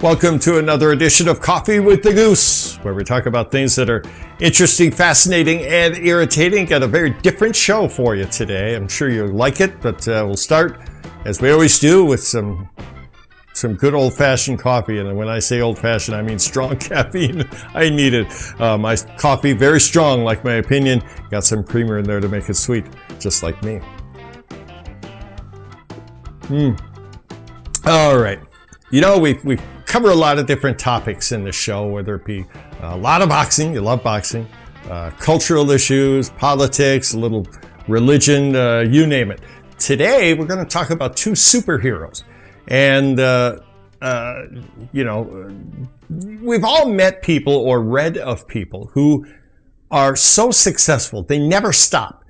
Welcome to another edition of Coffee with the Goose, where we talk about things that are interesting, fascinating, and irritating. Got a very different show for you today. I'm sure you'll like it, but we'll start, as we always do, with some good old-fashioned coffee. And when I say old-fashioned, I mean strong caffeine. I need it. My coffee, very strong, like my opinion. Got some creamer in there to make it sweet, just like me. All right. You know, we cover a lot of different topics in this show, whether it be a lot of boxing, you love boxing, cultural issues, politics, a little religion, you name it. Today, we're going to talk about two superheroes. And, we've all met people or read of people who are so successful, they never stop.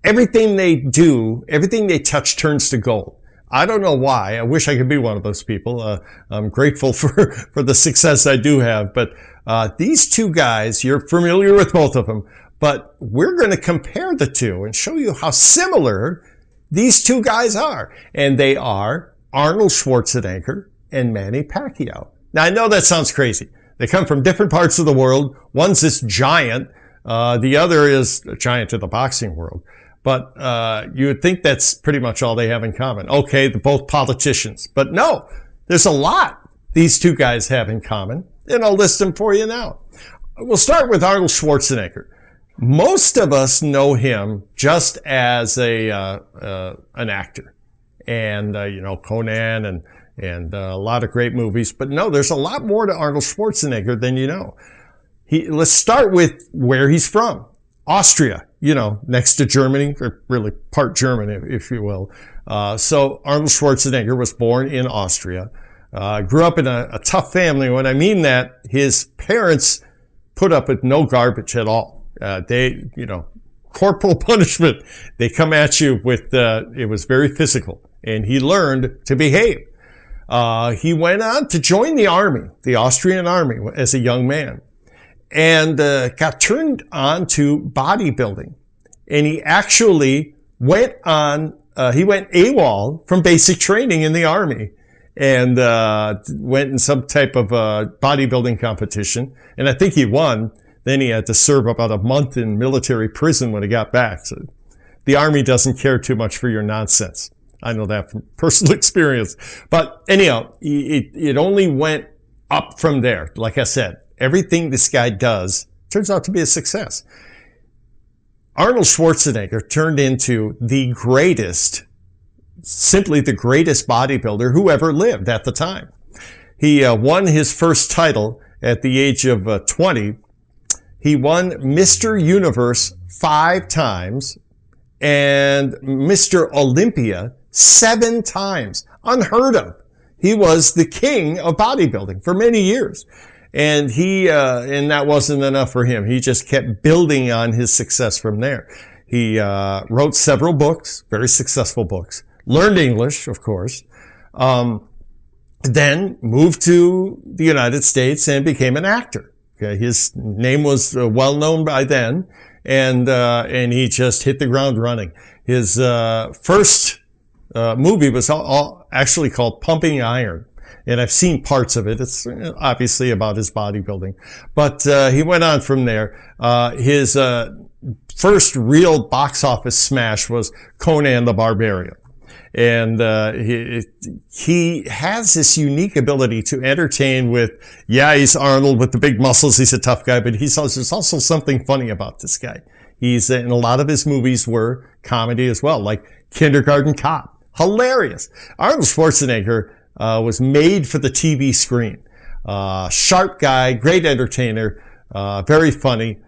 Everything they do, everything they touch turns to gold. I don't know why. I wish I could be one of those people. I'm grateful for the success I do have. But these two guys, you're familiar with both of them, but we're going to compare the two and show you how similar these two guys are. And they are Arnold Schwarzenegger and Manny Pacquiao. Now, I know that sounds crazy. They come from different parts of the world. One's this giant. The other is a giant in the boxing world. But you would think that's pretty much all they have in common. Okay, they're both politicians. But no, there's a lot these two guys have in common, and I'll list them for you now. We'll start with Arnold Schwarzenegger. Most of us know him just as an actor. And, Conan and a lot of great movies. But no, there's a lot more to Arnold Schwarzenegger than you know. Let's start with where he's from. Austria, next to Germany, or really part German, if you will. So Arnold Schwarzenegger was born in Austria, grew up in a tough family. When I mean that, his parents put up with no garbage at all. Corporal punishment. They come at you with, it was very physical, and he learned to behave. He went on to join the army, the Austrian army, as a young man. And got turned on to bodybuilding. And he actually went AWOL from basic training in the army and went in some type of bodybuilding competition. And I think he won. Then he had to serve about a month in military prison when he got back. So the army doesn't care too much for your nonsense. I know that from personal experience. But anyhow, it only went up from there. Like I said, everything this guy does turns out to be a success. Arnold Schwarzenegger turned into simply the greatest bodybuilder who ever lived at the time. He won his first title at the age of 20. He won Mr. Universe 5 times and Mr. Olympia 7 times. Unheard of. He was the king of bodybuilding for many years. And and that wasn't enough for him. He just kept building on his success from there. He, wrote several books, very successful books, learned English, of course, then moved to the United States and became an actor. Okay. His name was well known by then, and he just hit the ground running. His, first, movie was actually called Pumping Iron. And I've seen parts of it. It's obviously about his bodybuilding. But he went on from there. His first real box office smash was Conan the Barbarian. And he has this unique ability to entertain with, he's Arnold with the big muscles. He's a tough guy. But there's also something funny about this guy. He's in a lot of his movies were comedy as well, like Kindergarten Cop. Hilarious. Arnold Schwarzenegger was made for the TV screen. Sharp guy, great entertainer, very funny.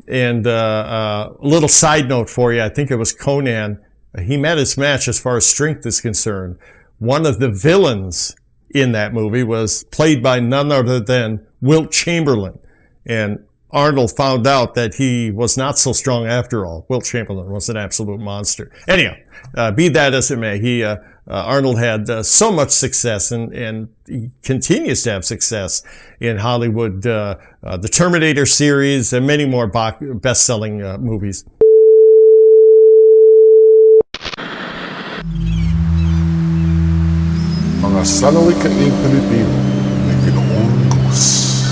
And a little side note for you, I think it was Conan. He met his match as far as strength is concerned. One of the villains in that movie was played by none other than Wilt Chamberlain. And Arnold found out that he was not so strong after all. Wilt Chamberlain was an absolute monster. Anyhow, be that as it may, Arnold had so much success and he continues to have success in Hollywood. The Terminator series and many more best-selling movies. Mga salawi kaing Pilipino na ginawa Goose.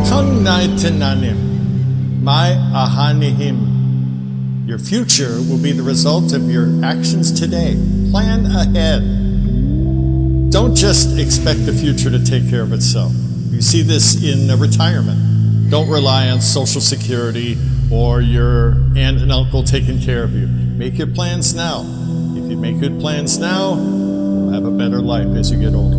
Kung nai tenanim, mai ahanihim. Your future will be the result of your actions today. Plan ahead. Don't just expect the future to take care of itself. You see this in retirement. Don't rely on Social Security or your aunt and uncle taking care of you. Make your plans now. If you make good plans now, you'll have a better life as you get older.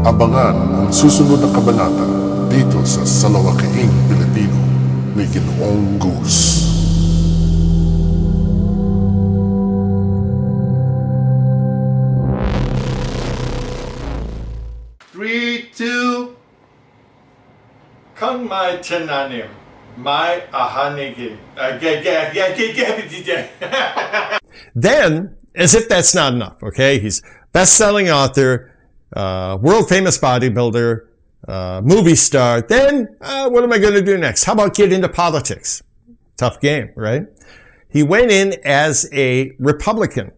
Abangan ang susunod na kabanata dito sa Salawakiing Pilipino ni Ginoong Goose. Three, two. Kung mai tenanim, mai ahanigim. Then, as if that's not enough, okay? He's best-selling author, world-famous bodybuilder, movie star. Then, what am I going to do next? How about get into politics? Tough game, right? He went in as a Republican,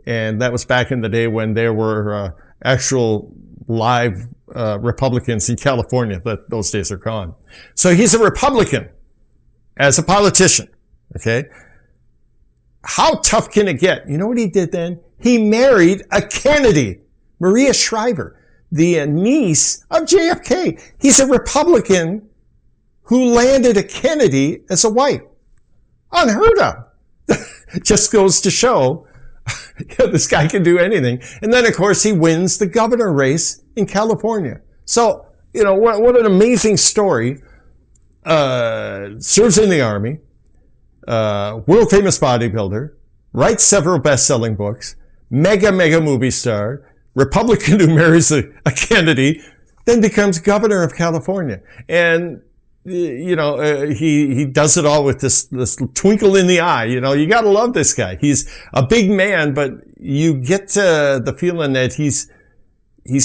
and that was back in the day when there were actual live Republicans in California. Those days are gone. So he's a Republican as a politician, okay? How tough can it get? You know what he did then? He married a Kennedy, Maria Shriver, the niece of JFK. He's a Republican who landed a Kennedy as a wife. Unheard of. Just goes to show this guy can do anything. And then, of course, he wins the governor race in California. So, you know, what an amazing story. Serves in the Army, world famous bodybuilder, writes several best-selling books, mega movie star, Republican who marries a Kennedy, then becomes governor of California. And, you know, he does it all with this twinkle in the eye. You know, you gotta love this guy. He's a big man, but you get the feeling that he's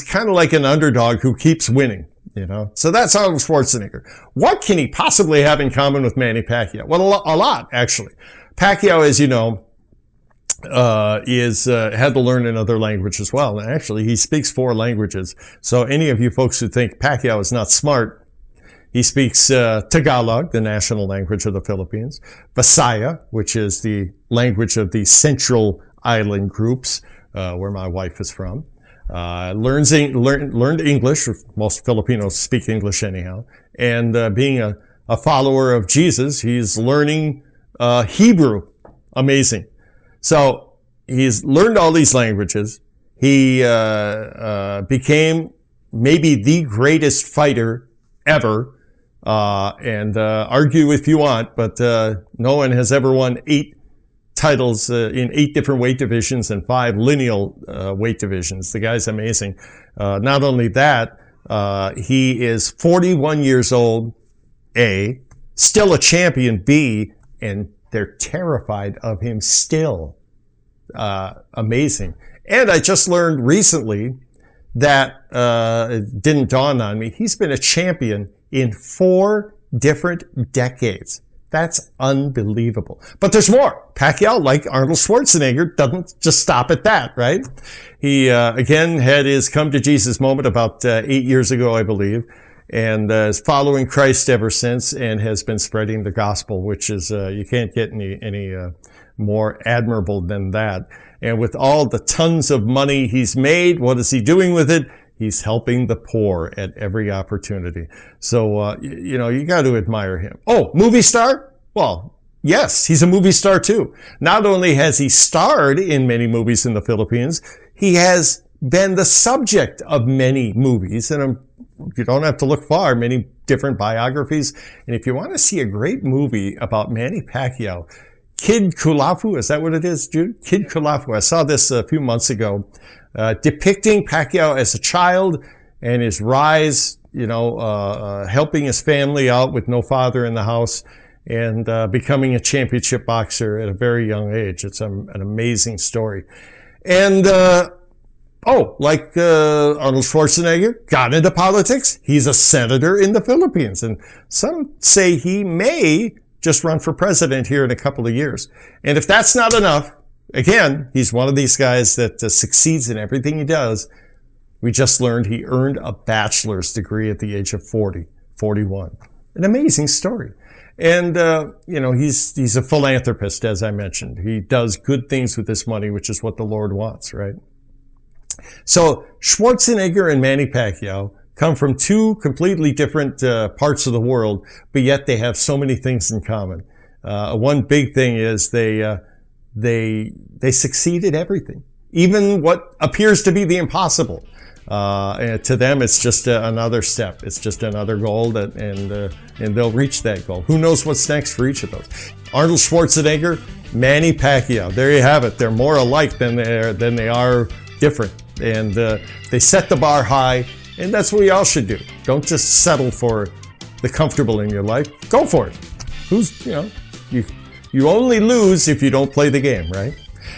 kind of like an underdog who keeps winning, you know. So that's Arnold Schwarzenegger. What can he possibly have in common with Manny Pacquiao? Well, a lot, actually. Pacquiao, as you know, had to learn another language as well. And actually, he speaks 4 languages. So any of you folks who think Pacquiao is not smart, he speaks Tagalog, the national language of the Philippines, Visaya, which is the language of the Central Island groups, where my wife is from. Learned English. Most Filipinos speak English anyhow. And being a follower of Jesus, he's learning Hebrew. Amazing. So he's learned all these languages. He became maybe the greatest fighter ever. Argue if you want, but no one has ever won 8 titles in 8 different weight divisions and 5 lineal weight divisions. The guy's amazing. Not only that, he is 41 years old, A, still a champion, B, and they're terrified of him still. Amazing. And I just learned recently that it didn't dawn on me. He's been a champion in 4 different decades. That's unbelievable. But there's more. Pacquiao, like Arnold Schwarzenegger, doesn't just stop at that, right? He, again, had his come to Jesus moment about 8 years ago, I believe, and is following Christ ever since and has been spreading the gospel, which is, you can't get any more admirable than that. And with all the tons of money he's made, what is he doing with it? He's helping the poor at every opportunity. So, you know, you got to admire him. Oh, movie star? Well, yes, he's a movie star too. Not only has he starred in many movies in the Philippines, he has been the subject of many movies. And you don't have to look far, many different biographies. And if you want to see a great movie about Manny Pacquiao, Kid Kulafu, is that what it is, Jude? Kid Kulafu. I saw this a few months ago. Depicting Pacquiao as a child and his rise, you know, helping his family out with no father in the house and becoming a championship boxer at a very young age. It's an amazing story. And, like Arnold Schwarzenegger got into politics. He's a senator in the Philippines. And some say he may just run for president here in a couple of years. And if that's not enough, again, he's one of these guys that succeeds in everything he does. We just learned he earned a bachelor's degree at the age of 41. An amazing story. And, he's a philanthropist, as I mentioned. He does good things with this money, which is what the Lord wants, right? So Schwarzenegger and Manny Pacquiao come from two completely different parts of the world, but yet they have so many things in common. One big thing is they succeed at everything, even what appears to be the impossible. And to them, it's just another step. It's just another goal, and they'll reach that goal. Who knows what's next for each of those? Arnold Schwarzenegger, Manny Pacquiao. There you have it. They're more alike than they are different, and they set the bar high. And that's what we all should do. Don't just settle for the comfortable in your life. Go for it. You only lose if you don't play the game, right?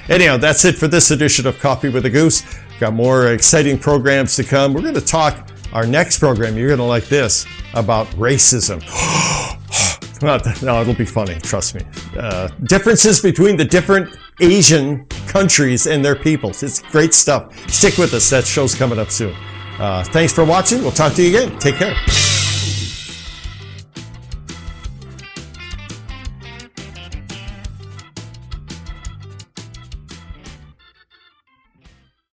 Anyhow, that's it for this edition of Coffee with a Goose. Got more exciting programs to come. We're going to talk our next program. You're going to like this about racism. No, it'll be funny. Trust me. Differences between the different Asian countries and their peoples. It's great stuff. Stick with us. That show's coming up soon. Thanks for watching. We'll talk to you again. Take care.